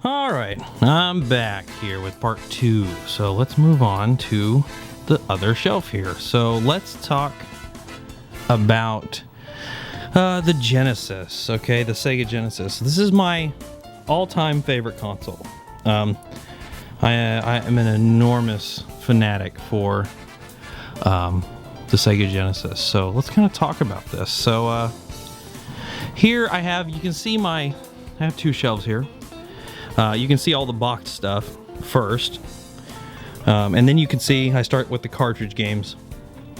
All right, I'm back here with part 2. So let's move on to the other shelf here. So let's talk about the Genesis, okay? The Sega Genesis. This is my all-time favorite console. I am an enormous fanatic for the Sega Genesis. So let's kind of talk about this. So here I have, you can see I have 2 shelves here. You can see all the boxed stuff first. And then you can see I start with the cartridge games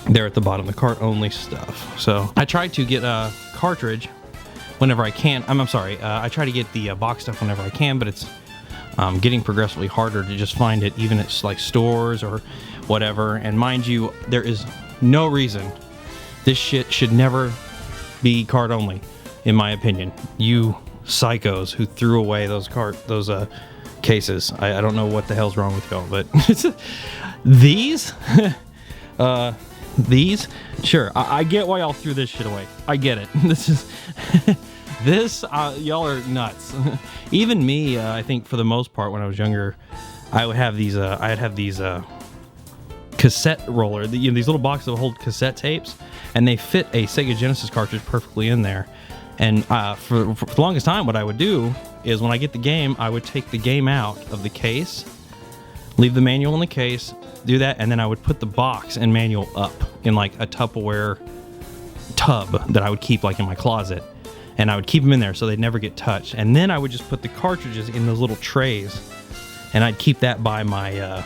there at the bottom, the cart only stuff. So I try to get a cartridge whenever I can. I try to get the box stuff whenever I can, but it's getting progressively harder to just find it, even at like stores or whatever. And mind you, there is no reason this shit should never be cart only, in my opinion. You psychos who threw away those cases. I don't know what the hell's wrong with y'all, but these these, sure, I get why y'all threw this shit away. I get it. Y'all are nuts. Even me, I think for the most part when I was younger, I would have these cassette roller, these little boxes that hold cassette tapes, and they fit a Sega Genesis cartridge perfectly in there. And for the longest time, what I would do is when I get the game, I would take the game out of the case, leave the manual in the case, do that, and then I would put the box and manual up in like a Tupperware tub that I would keep like in my closet. And I would keep them in there so they'd never get touched. And then I would just put the cartridges in those little trays, and I'd keep that by my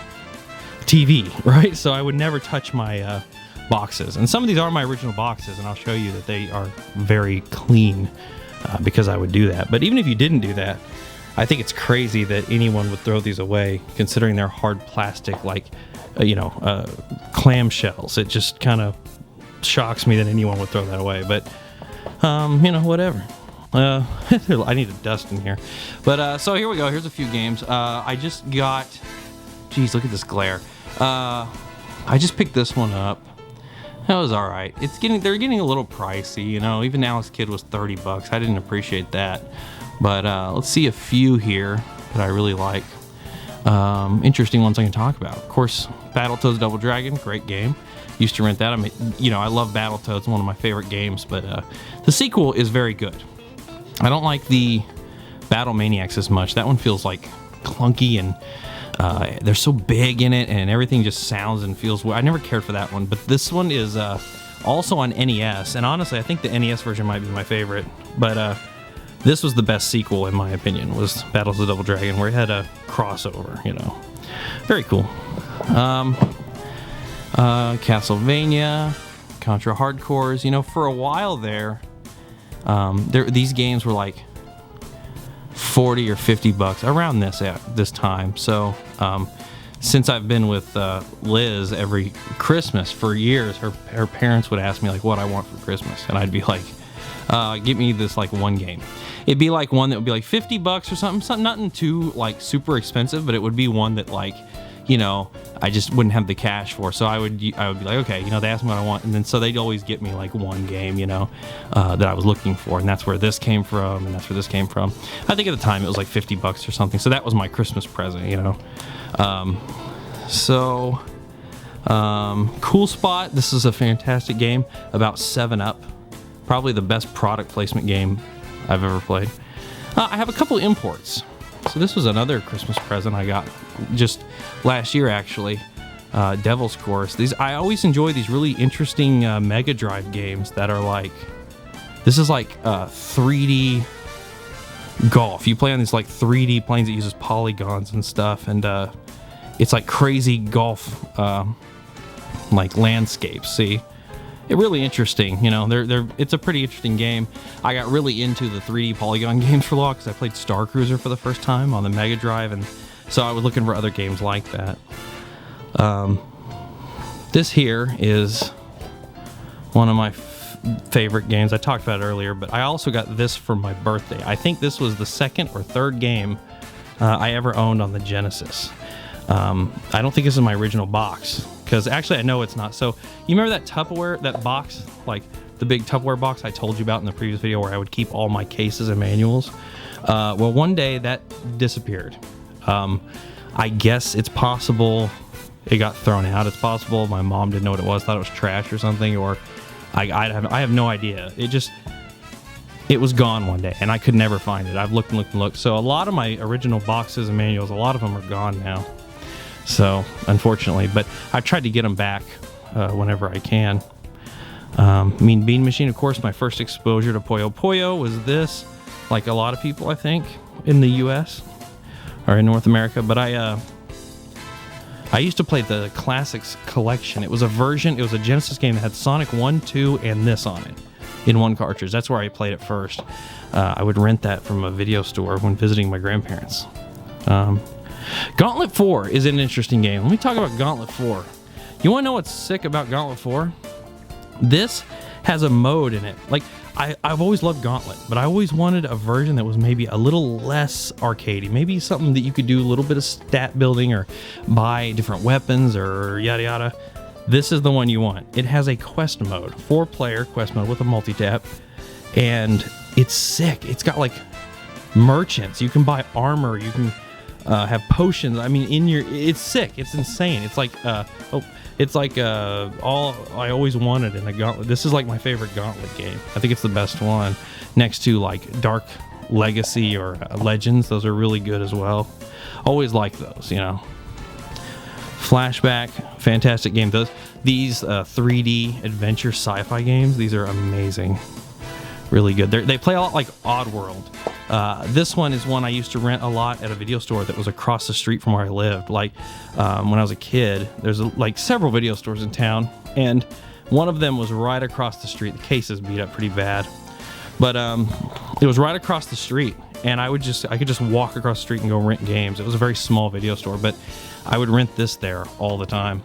TV, right? So I would never touch my boxes. And some of these are my original boxes, and I'll show you that they are very clean because I would do that. But even if you didn't do that, I think it's crazy that anyone would throw these away, considering they're hard plastic, like clamshells. It just kind of shocks me that anyone would throw that away. But whatever. I need a dust in here. But so here we go. Here's a few games. I just got. Geez, look at this glare. I just picked this one up. That was all right. They're getting a little pricey, Even Alex Kidd was $30. I didn't appreciate that. But let's see a few here that I really like. Interesting ones I can talk about. Of course, Battletoads Double Dragon, great game. Used to rent that. I love Battletoads, it's one of my favorite games. But the sequel is very good. I don't like the Battle Maniacs as much. That one feels like clunky, and they're so big in it, and everything just sounds and feels weird. I never cared for that one, but this one is also on NES, and honestly, I think the NES version might be my favorite. But this was the best sequel, in my opinion, was Battles of the Double Dragon, where it had a crossover, Very cool. Castlevania, Contra Hardcores, for a while there, these games were like $40 or $50 around this time. So since I've been with Liz every Christmas for years, her parents would ask me like what I want for Christmas, and I'd be like, get me this like one game. It'd be like one that would be like $50 or something, nothing too like super expensive, but it would be one that like, I just wouldn't have the cash for. So I would be like, okay, they ask me what I want, and then so they'd always get me like one game, that I was looking for, and that's where this came from, and that's where this came from. I think at the time it was like $50 or something. So that was my Christmas present, Cool Spot. This is a fantastic game about 7-Up, probably the best product placement game I've ever played. I have a couple imports. So this was another Christmas present I got just last year, actually. Devil's Course. I always enjoy these really interesting Mega Drive games that are like, this is like 3D golf. You play on these like 3D planes that uses polygons and stuff, and it's like crazy golf like landscapes. See, it's really interesting. It's a pretty interesting game. I got really into the 3D polygon games for a while because I played Star Cruiser for the first time on the Mega Drive, and so I was looking for other games like that. This here is one of my favorite games. I talked about it earlier, but I also got this for my birthday. I think this was the second or third game I ever owned on the Genesis. I don't think this is my original box, because actually I know it's not. So you remember that Tupperware, that box, like the big Tupperware box I told you about in the previous video where I would keep all my cases and manuals? Well, one day that disappeared. I guess it's possible it got thrown out. It's possible my mom didn't know what it was, thought it was trash or something, or I have no idea. It was gone one day, and I could never find it. I've looked and looked and looked. So a lot of my original boxes and manuals, a lot of them are gone now. So, unfortunately, but I've tried to get them back whenever I can. Mean Bean Machine, of course, my first exposure to Puyo Puyo was this, like a lot of people, I think, in the U.S. or in North America. But I used to play the Classics Collection. It was a Genesis game that had Sonic 1, 2, and this on it in one cartridge. That's where I played it first. I would rent that from a video store when visiting my grandparents. Gauntlet 4 is an interesting game. Let me talk about Gauntlet 4. You want to know what's sick about Gauntlet 4? This has a mode in it. Like, I've always loved Gauntlet, but I always wanted a version that was maybe a little less arcadey. Maybe something that you could do a little bit of stat building or buy different weapons or yada yada. This is the one you want. It has a quest mode, 4-player quest mode with a multi-tap, and it's sick. It's got like merchants. You can buy armor. You can have potions. I mean, it's sick. It's insane. It's like all I always wanted in a Gauntlet. This is like my favorite Gauntlet game. I think it's the best one, next to like Dark Legacy or Legends. Those are really good as well. Always like those, you know. Flashback, fantastic game. These 3D adventure sci-fi games, these are amazing. Really good. They play a lot like Oddworld. This one is one I used to rent a lot at a video store that was across the street from where I lived. Like when I was a kid, there's like several video stores in town, and one of them was right across the street. The case is beat up pretty bad, but it was right across the street, and I could just walk across the street and go rent games. It was a very small video store, but I would rent this there all the time.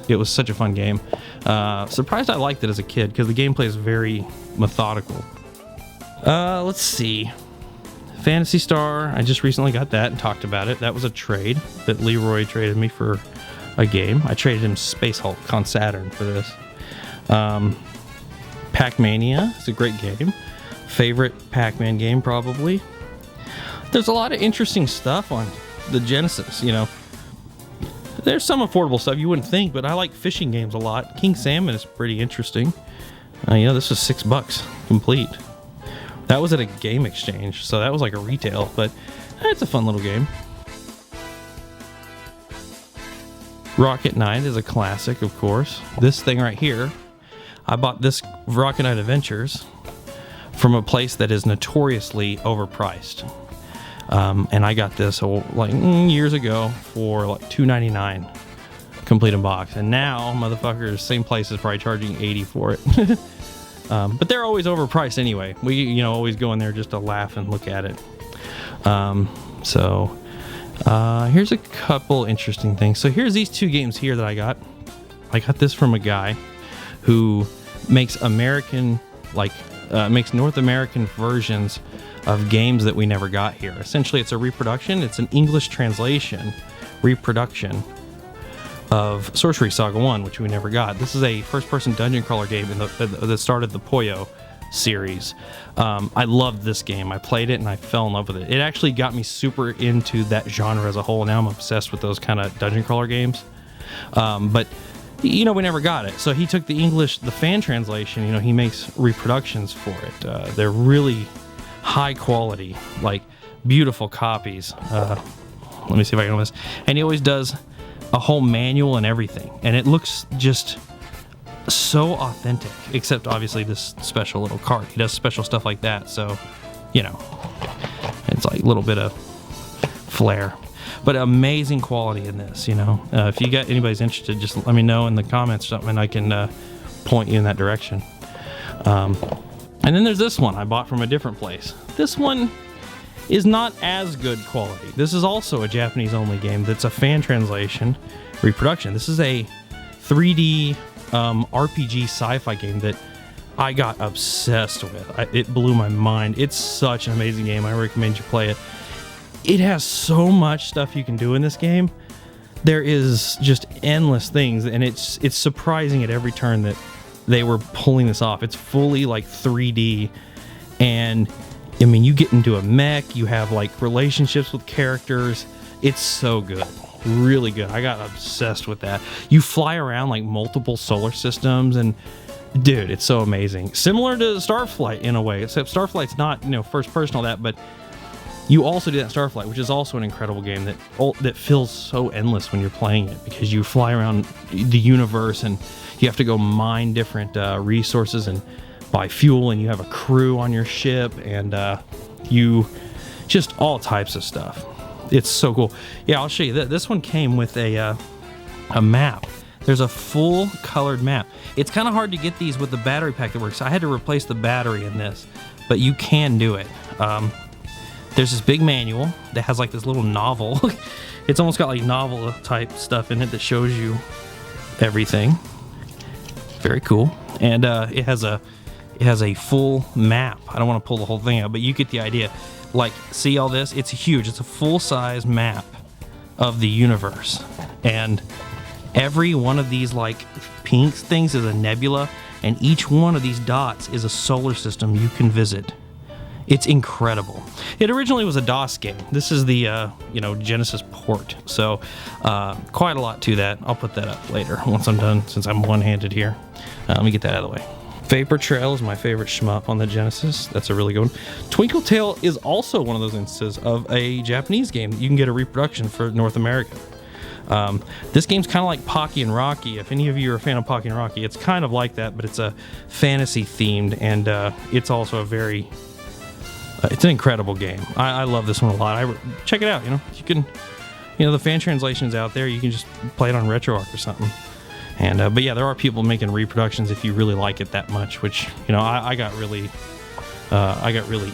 It was such a fun game. Surprised I liked it as a kid because the gameplay is very methodical. Let's see. Phantasy Star, I just recently got that and talked about it. That was a trade that Leroy traded me for a game. I traded him Space Hulk on Saturn for this. Pac-Mania is a great game. Favorite Pac-Man game, probably. There's a lot of interesting stuff on the Genesis, you know. There's some affordable stuff you wouldn't think, but I like fishing games a lot. King Salmon is pretty interesting. You know, this was $6 complete. That was at a game exchange, so that was like a retail, but it's a fun little game. Rocket Knight is a classic, of course. This thing right here, I bought this Rocket Knight Adventures from a place that is notoriously overpriced. And I got this like years ago for like $2.99 complete in box. And now, motherfuckers, same place is probably charging $80 for it. But they're always overpriced anyway. We, always go in there just to laugh and look at it. Here's a couple interesting things. So here's these two games here that I got. I got this from a guy who makes makes North American versions of games that we never got here. Essentially, it's a reproduction. It's an English translation reproduction of Sorcery Saga 1, which we never got. This is a first-person dungeon crawler game that started the Puyo series. I loved this game. I played it and I fell in love with it. It actually got me super into that genre as a whole. Now I'm obsessed with those kind of dungeon crawler games. But we never got it. So he took the fan translation, he makes reproductions for it. They're really high quality, like beautiful copies. Let me see if I can do this. And he always does a whole manual and everything, and it looks just so authentic, except obviously this special little card. He does special stuff like that, so it's like a little bit of flair, but amazing quality in this. If you got anybody's interested, just let me know in the comments or something, and I can point you in that direction. And then there's this one I bought from a different place. This one is not as good quality. This is also a Japanese only game that's a fan translation reproduction. This is a 3D RPG sci-fi game that I got obsessed with. It blew my mind. It's such an amazing game. I recommend you play it. It has so much stuff you can do in this game. There is just endless things, and it's surprising at every turn that they were pulling this off. It's fully like 3D, and I mean, you get into a mech, you have like relationships with characters. It's so good. Really good. I got obsessed with that. You fly around like multiple solar systems, and dude, it's so amazing. Similar to Starflight in a way, except Starflight's not, first person, all that, but you also do that in Starflight, which is also an incredible game that feels so endless when you're playing it, because you fly around the universe and you have to go mine different resources and buy fuel, and you have a crew on your ship, and you just all types of stuff. It's so cool. Yeah, I'll show you. This one came with a map. There's a full colored map. It's kind of hard to get these with the battery pack that works. I had to replace the battery in this, but you can do it. There's this big manual that has like this little novel. It's almost got like novel type stuff in it that shows you everything. Very cool. And it has a full map. I don't want to pull the whole thing out, but you get the idea. Like, see all this? It's huge. It's a full-size map of the universe. And every one of these, like, pink things is a nebula, and each one of these dots is a solar system you can visit. It's incredible. It originally was a DOS game. This is the, Genesis port. So, quite a lot to that. I'll put that up later once I'm done, since I'm one-handed here. Let me get that out of the way. Vapor Trail is my favorite shmup on the Genesis. That's a really good one. Twinkle Tail is also one of those instances of a Japanese game that you can get a reproduction for North America. This game's kind of like Pocky and Rocky. If any of you are a fan of Pocky and Rocky, it's kind of like that, but it's a fantasy themed, and it's also a very... it's an incredible game. I love this one a lot. Check it out. You can, the fan translation's out there. You can just play it on RetroArch or something. And but yeah, there are people making reproductions if you really like it that much, which I got really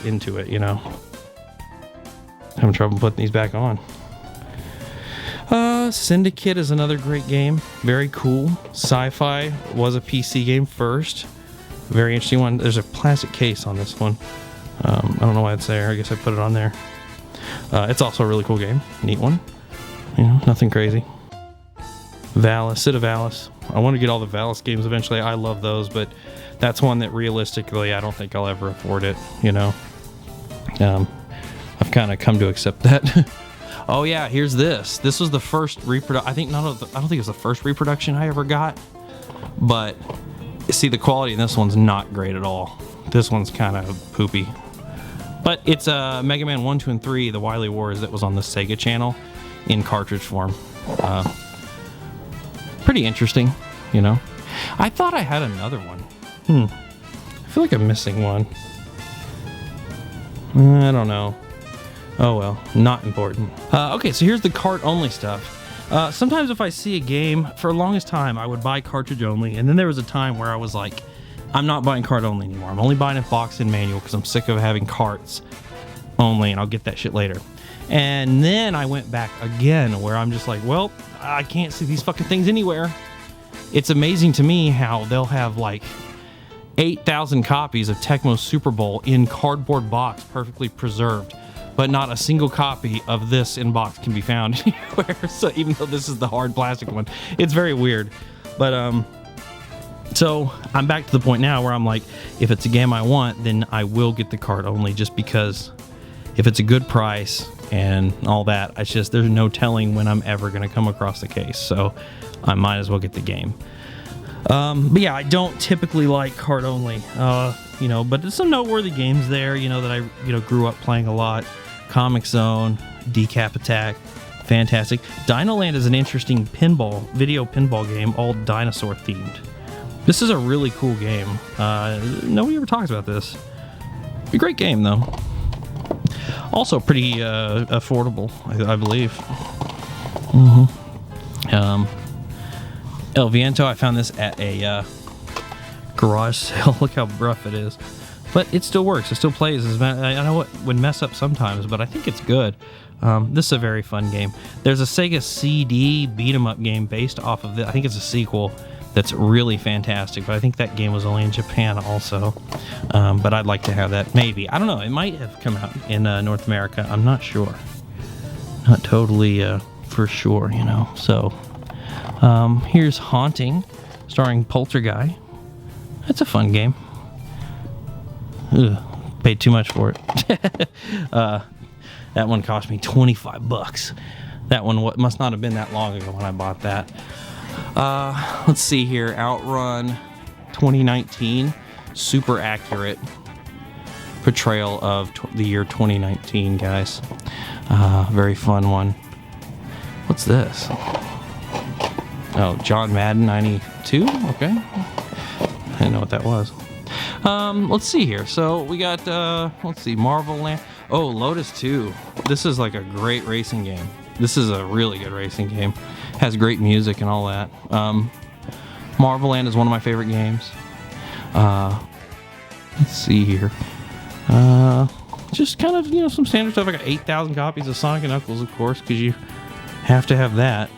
into it. Having trouble putting these back on. Syndicate is another great game. Very cool. Sci-Fi was a PC game first. Very interesting one. There's a plastic case on this one. I don't know why it's there. I guess I put it on there. It's also a really cool game. Neat one. Nothing crazy. Valis, Sid of Valis. I want to get all the Valis games eventually. I love those, but that's one that realistically I don't think I'll ever afford it. I've kind of come to accept that. Oh yeah, here's this. This was the first reproduction. I don't think it was the first reproduction I ever got, but see, the quality in this one's not great at all. This one's kind of poopy. But it's Mega Man 1, 2, and 3, the Wily Wars, that was on the Sega channel in cartridge form. Pretty interesting, I thought I had another one. I feel like I'm missing one. I don't know. Oh well, not important. Okay, so here's the cart only stuff. Sometimes if I see a game, for the longest time, I would buy cartridge only, and then there was a time where I was like, I'm not buying cart only anymore. I'm only buying a box and manual because I'm sick of having carts only, and I'll get that shit later. And then I went back again where I'm just like, well, I can't see these fucking things anywhere. It's amazing to me how they'll have like 8,000 copies of Tecmo Super Bowl in cardboard box, perfectly preserved, but not a single copy of this in box can be found anywhere. So even though this is the hard plastic one, it's very weird. But so I'm back to the point now where I'm like, if it's a game I want, then I will get the cart only, just because if it's a good price and all that, it's just, there's no telling when I'm ever going to come across the case. So I might as well get the game. But yeah, I don't typically like cart only, but there's some noteworthy games there, that I, grew up playing a lot. Comic Zone, Decap Attack, fantastic. Dino Land is an interesting video pinball game, all dinosaur themed. This is a really cool game. Nobody ever talks about this. A great game though. Also pretty affordable, I believe. El Viento, I found this at a garage sale. Look how rough it is. But it still works. It still plays. I know it would mess up sometimes, but I think it's good. This is a very fun game. There's a Sega CD beat-em-up game based off of it. I think it's a sequel that's really fantastic, but I think that game was only in Japan also. But I'd like to have that, maybe. I don't know. It might have come out in North America. I'm not sure. Not totally for sure, So here's Haunting, starring Poltergeist. That's a fun game. Ugh, paid too much for it. That one cost me $25. That one must not have been that long ago when I bought that. Let's see here. Outrun 2019. Super accurate portrayal of the year 2019, guys. Very fun one. What's this? Oh, John Madden 92? Okay. I didn't know what that was. Let's see here. So we got, let's see, Marvel Land. Oh, Lotus 2. This is like a great racing game. This is a really good racing game. Has great music and all that. Marvel Land is one of my favorite games. Let's see here. Just kind of, you know, some standard stuff. I got 8,000 copies of Sonic and Knuckles, of course, because you have to have that.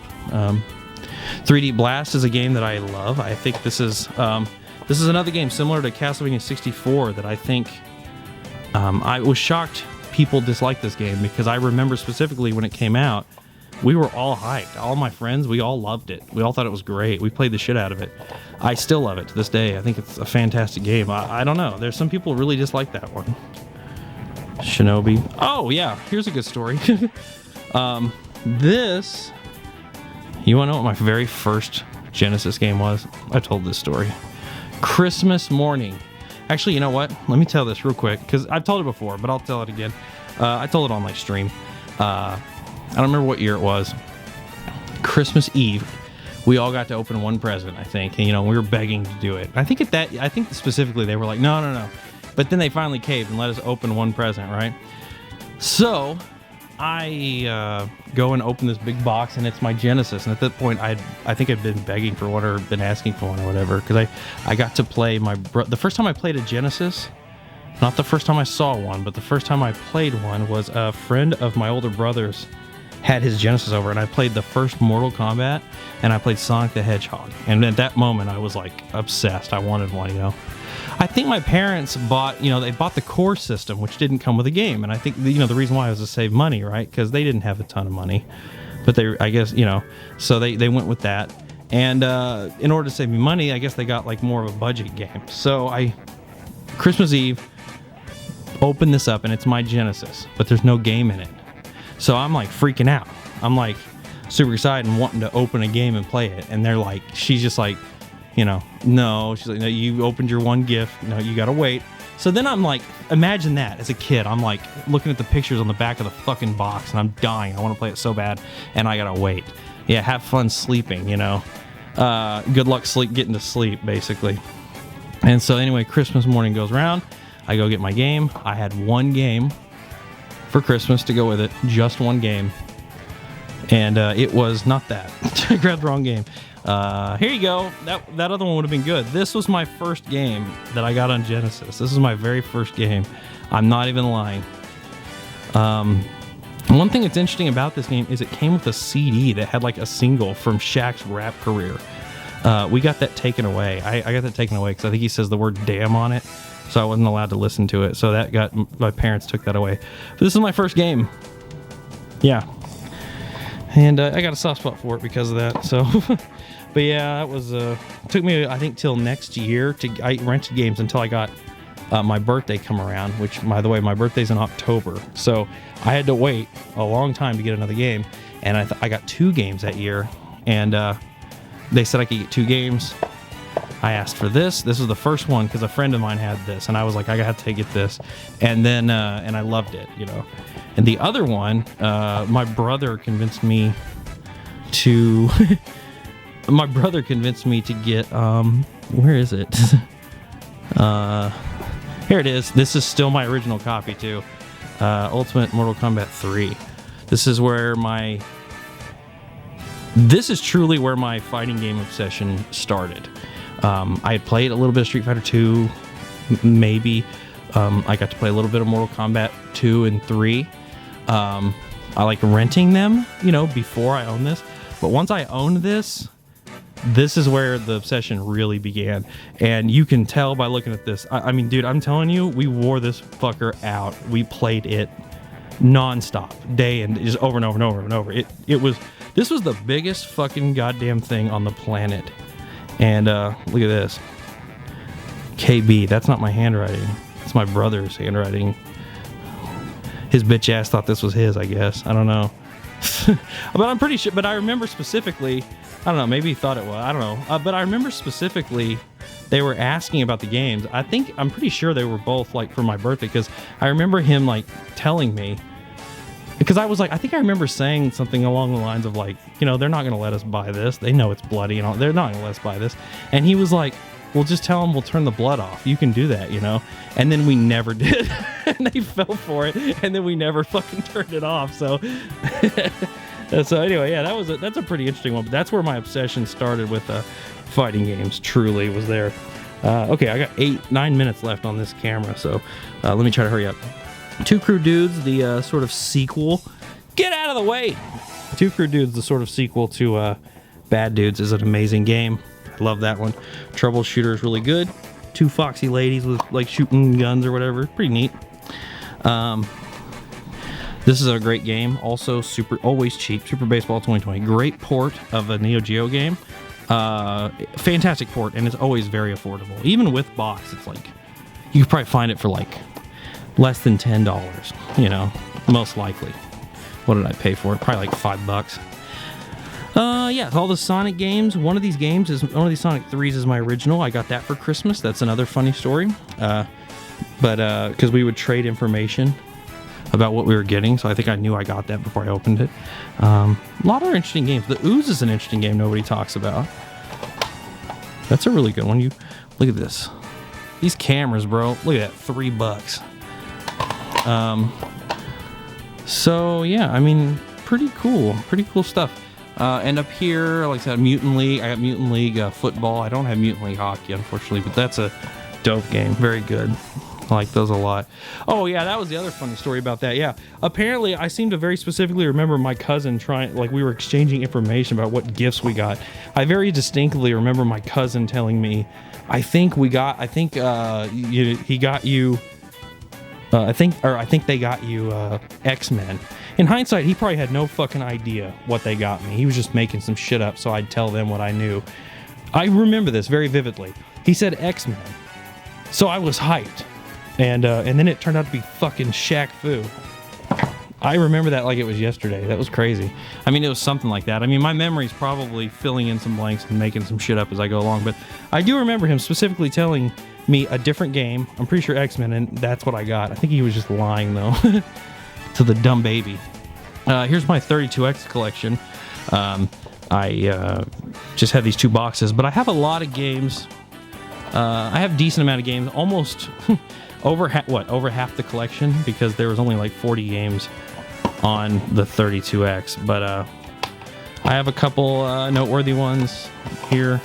3D Blast is a game that I love. I think this is another game similar to Castlevania 64 that I think I was shocked people disliked this game, because I remember specifically when it came out, we were all hyped. All my friends, we all loved it. We all thought it was great. We played the shit out of it. I still love it to this day. I think it's a fantastic game. I don't know. There's some people who really dislike that one. Shinobi. Oh, yeah. Here's a good story. This... You want to know what my very first Genesis game was? I told this story. Christmas morning. Actually, you know what? Let me tell this real quick, because I've told it before, but I'll tell it again. I told it on my stream. I don't remember what year it was. Christmas Eve, we all got to open one present, I think. And, you know, we were begging to do it. I think specifically they were like, no. But then they finally caved and let us open one present, right? So I go and open this big box, and it's my Genesis. And at that point, I think I'd been begging for one or been asking for one or whatever, because I got to play the first time I played a Genesis. Not the first time I saw one, but the first time I played one was a friend of my older brother's had his Genesis over, and I played the first Mortal Kombat, and I played Sonic the Hedgehog. And at that moment, I was like obsessed. I wanted one, you know. I think my parents bought, you know, they bought the core system, which didn't come with a game. And I think, you know, the reason why was to save money, right? Because they didn't have a ton of money. But they, I guess, you know, so they went with that. And in order to save me money, I guess they got like more of a budget game. So Christmas Eve, open this up, and it's my Genesis, but there's no game in it. So I'm like freaking out. I'm like super excited and wanting to open a game and play it. And they're like, she's just like, you know, no. She's like, no, you opened your one gift. No, you gotta wait. So then I'm like, imagine that as a kid. I'm like looking at the pictures on the back of the fucking box, and I'm dying. I want to play it so bad, and I gotta wait. Yeah, have fun sleeping, you know. Good luck getting to sleep, basically. And so anyway, Christmas morning goes around. I go get my game. I had one game for Christmas to go with it, just one game, and it was not that. I grabbed the wrong game. Here you go. That other one would have been good. This was my first game that I got on Genesis. This is my very first game. I'm not even lying. One thing that's interesting about this game is it came with a CD that had like a single from Shaq's rap career. We got that taken away. I got that taken away because I think he says the word damn on it. So I wasn't allowed to listen to it. So my parents took that away. But this is my first game. Yeah. And I got a soft spot for it because of that. So, but yeah, that was, took me, I think, till next year I rented games until I got my birthday come around, which, by the way, my birthday's in October. So I had to wait a long time to get another game. And I got 2 games that year. And they said I could get 2 games. I asked for this. This was the first one because a friend of mine had this, and I was like, I got to get this. And then, and I loved it, you know. And the other one, my brother convinced me to. My brother convinced me to get. Where is it? Here it is. This is still my original copy too. Ultimate Mortal Kombat 3. This is truly where my fighting game obsession started. I had played a little bit of Street Fighter 2, maybe. I got to play a little bit of Mortal Kombat 2 and 3. I like renting them, you know, before I owned this. But once I owned this is where the obsession really began. And you can tell by looking at this. I mean, dude, I'm telling you, we wore this fucker out. We played it nonstop, day and just over and over and over and over. This was the biggest fucking goddamn thing on the planet. And look at this. KB, that's not my handwriting. It's my brother's handwriting. His bitch ass thought this was his, I guess. I don't know. But I'm pretty sure, but I remember specifically, I don't know, maybe he thought it was, I don't know. But I remember specifically they were asking about the games. I'm pretty sure they were both like for my birthday, because I remember him like telling me, because I was like, I think I remember saying something along the lines of like, you know, they're not going to let us buy this. They know it's bloody and all. They're not going to let us buy this. And he was like, well, just tell them we'll turn the blood off. You can do that, you know? And then we never did. And they fell for it. And then we never fucking turned it off. So, so anyway, yeah, that's a pretty interesting one. But that's where my obsession started with fighting games. Truly was there. Okay, I got 9 minutes left on this camera. So let me try to hurry up. Two Crew Dudes, the sort of sequel. Get out of the way! Two Crew Dudes, the sort of sequel to Bad Dudes, is an amazing game. Love that one. Troubleshooter is really good. Two foxy ladies with like shooting guns or whatever. Pretty neat. This is a great game. Also always cheap. Super Baseball 2020. Great port of a Neo Geo game. Fantastic port, and it's always very affordable. Even with box, it's like you could probably find it for like less than $10. You know, most likely. What did I pay for it? Probably like $5. Yeah, all the Sonic games. One of these Sonic 3s is my original. I got that for Christmas. That's another funny story. But because we would trade information about what we were getting, so I think I knew I got that before I opened it. A lot of interesting games. The Ooze is an interesting game nobody talks about. That's a really good one. You look at this. These cameras, bro. Look at that, $3. So yeah, I mean, pretty cool stuff. And up here, like I said, Mutant League. I got Mutant League football. I don't have Mutant League hockey, unfortunately, but that's a dope game. Very good. I like those a lot. Oh, yeah, that was the other funny story about that. Yeah, apparently, I seem to very specifically remember my cousin we were exchanging information about what gifts we got. I very distinctly remember my cousin telling me, I think they got you X-Men. In hindsight, he probably had no fucking idea what they got me. He was just making some shit up, so I'd tell them what I knew. I remember this very vividly. He said X-Men, so I was hyped, and then it turned out to be fucking Shaq Fu. I remember that like it was yesterday. That was crazy. I mean, it was something like that. I mean, my memory's probably filling in some blanks and making some shit up as I go along, but I do remember him specifically telling me a different game. I'm pretty sure X-Men, and that's what I got. I think he was just lying, though, to the dumb baby. Here's my 32X collection. I just have these 2 boxes, but I have a lot of games. I have a decent amount of games, almost over half the collection, because there was only like 40 games on the 32X. But I have a couple noteworthy ones here.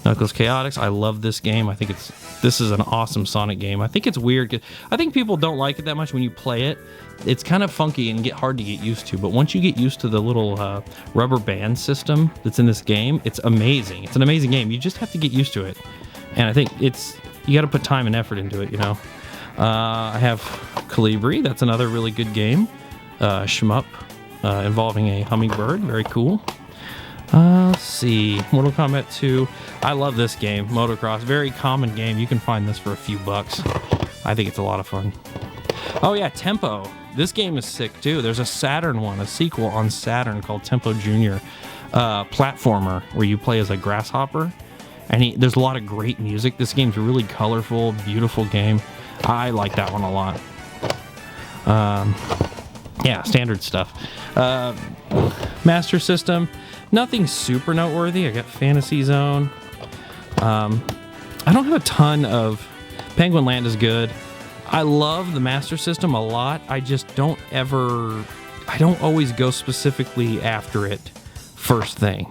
Knuckles Chaotix. I love this game. I think this is an awesome Sonic game. I think it's weird. I think people don't like it that much when you play it. It's kind of funky and hard to get used to. But once you get used to the little rubber band system that's in this game, it's amazing. It's an amazing game. You just have to get used to it. And I think you got to put time and effort into it, you know. I have Calibri. That's another really good game. Shmup involving a hummingbird. Very cool. Let's see. Mortal Kombat 2. I love this game. Motocross. Very common game. You can find this for a few bucks. I think it's a lot of fun. Oh yeah, Tempo. This game is sick too. There's a Saturn one, a sequel on Saturn called Tempo Jr. Platformer, where you play as a grasshopper. And there's a lot of great music. This game's a really colorful, beautiful game. I like that one a lot. Yeah, standard stuff. Master System. Nothing super noteworthy. I got Fantasy Zone. I don't have a ton of... Penguin Land is good. I love the Master System a lot. I just don't always go specifically after it first thing.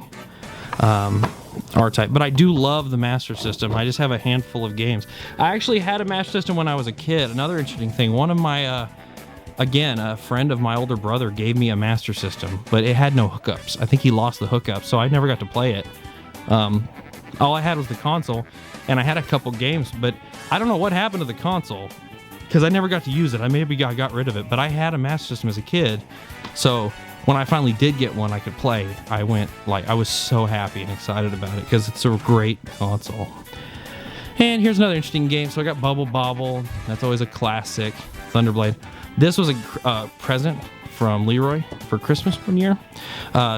R-Type. But I do love the Master System. I just have a handful of games. I actually had a Master System when I was a kid. Another interesting thing. One of my... Again, a friend of my older brother gave me a Master System, but it had no hookups. I think he lost the hookups, so I never got to play it. All I had was the console, and I had a couple games, but I don't know what happened to the console, because I never got to use it. I maybe got rid of it, but I had a Master System as a kid, so when I finally did get one I could play, I was so happy and excited about it, because it's a great console. And here's another interesting game. So I got Bubble Bobble. That's always a classic. Thunderblade. This was a present from Leroy for Christmas one year.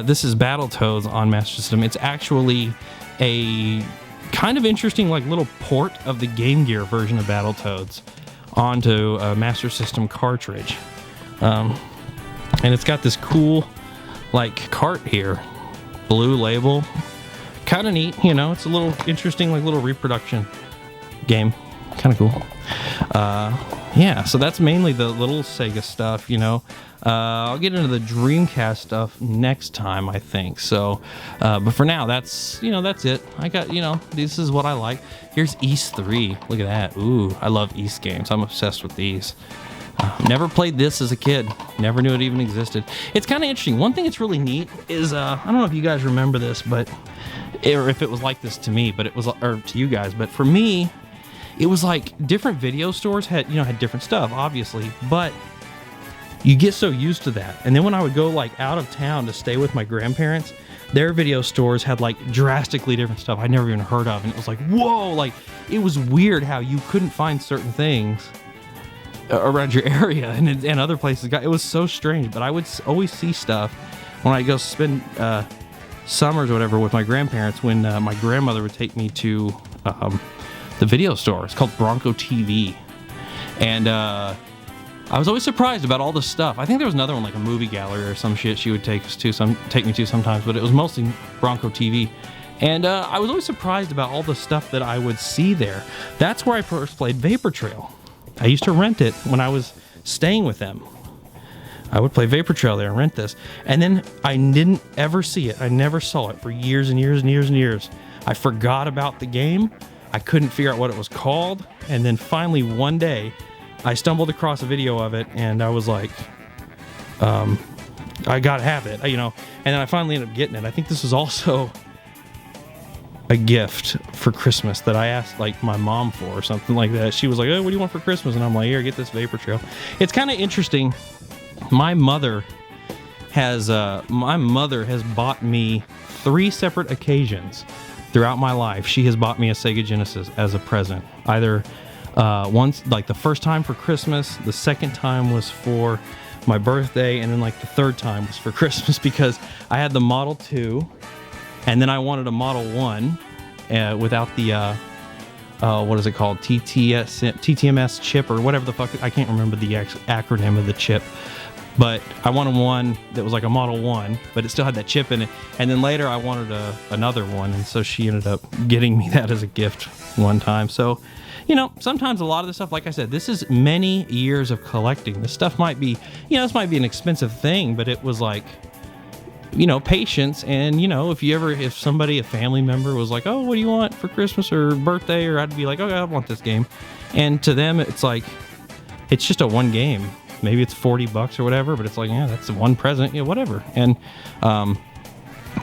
This is Battletoads on Master System. It's actually a kind of interesting like little port of the Game Gear version of Battletoads onto a Master System cartridge. And it's got this cool like cart here. Blue label. Kind of neat, you know. It's a little interesting like little reproduction game. Kind of cool. Yeah, so that's mainly the little Sega stuff, you know. I'll get into the Dreamcast stuff next time, I think. So, but for now, that's it. I got, this is what I like. Here's East 3. Look at that. Ooh, I love East games. I'm obsessed with these. Never played this as a kid. Never knew it even existed. It's kind of interesting. One thing that's really neat is, I don't know if you guys remember this, or if it was like this to me, or to you guys, but for me, it was like different video stores had different stuff, obviously, but you get so used to that. And then when I would go like out of town to stay with my grandparents, their video stores had like drastically different stuff I'd never even heard of. And it was like, whoa, like it was weird how you couldn't find certain things around your area and other places. It was so strange, but I would always see stuff when I go spend summers or whatever with my grandparents when my grandmother would take me to the video store. It's called Bronco TV. And I was always surprised about all the stuff. I think there was another one, like a movie gallery or some shit she would take me to sometimes, but it was mostly Bronco TV. And I was always surprised about all the stuff that I would see there. That's where I first played Vapor Trail. I used to rent it when I was staying with them. I would play Vapor Trail there and rent this. And then I didn't ever see it. I never saw it for years and years and years and years. I forgot about the game. I couldn't figure out what it was called. And then finally one day, I stumbled across a video of it and I was like, I gotta have it, and then I finally ended up getting it. I think this was also a gift for Christmas that I asked like my mom for or something like that. She was like, oh, what do you want for Christmas? And I'm like, here, get this Vapor Trail. It's kind of interesting. My mother has bought me 3 separate occasions throughout my life. She has bought me a Sega Genesis as a present. Either once, like the first time for Christmas, the second time was for my birthday, and then like the third time was for Christmas because I had the Model 2, and then I wanted a Model 1 without the, what is it called? TTMS chip or whatever the fuck. I can't remember the acronym of the chip. But I wanted one that was like a Model 1, but it still had that chip in it. And then later I wanted another one, and so she ended up getting me that as a gift one time. So, sometimes a lot of the stuff, like I said, this is many years of collecting. This stuff might be, this might be an expensive thing, but it was like, patience. And, if somebody, a family member was like, oh, what do you want for Christmas or birthday? Or I'd be like, okay, I want this game. And to them, it's like, it's just a one game. Maybe it's $40 or whatever, but it's like, yeah, that's one present, whatever. And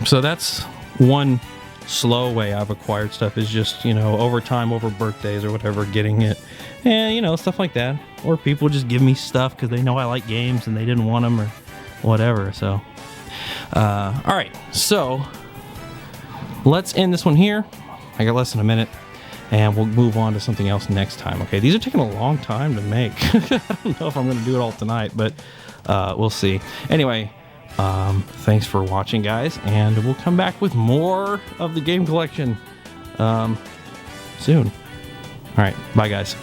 so that's one slow way I've acquired stuff is just, over time, over birthdays or whatever, getting it. And, stuff like that. Or people just give me stuff because they know I like games and they didn't want them or whatever. So, all right. So let's end this one here. I got less than a minute. And we'll move on to something else next time. Okay, these are taking a long time to make. I don't know if I'm going to do it all tonight, but we'll see. Anyway, thanks for watching, guys, and we'll come back with more of the game collection soon. All right, bye, guys.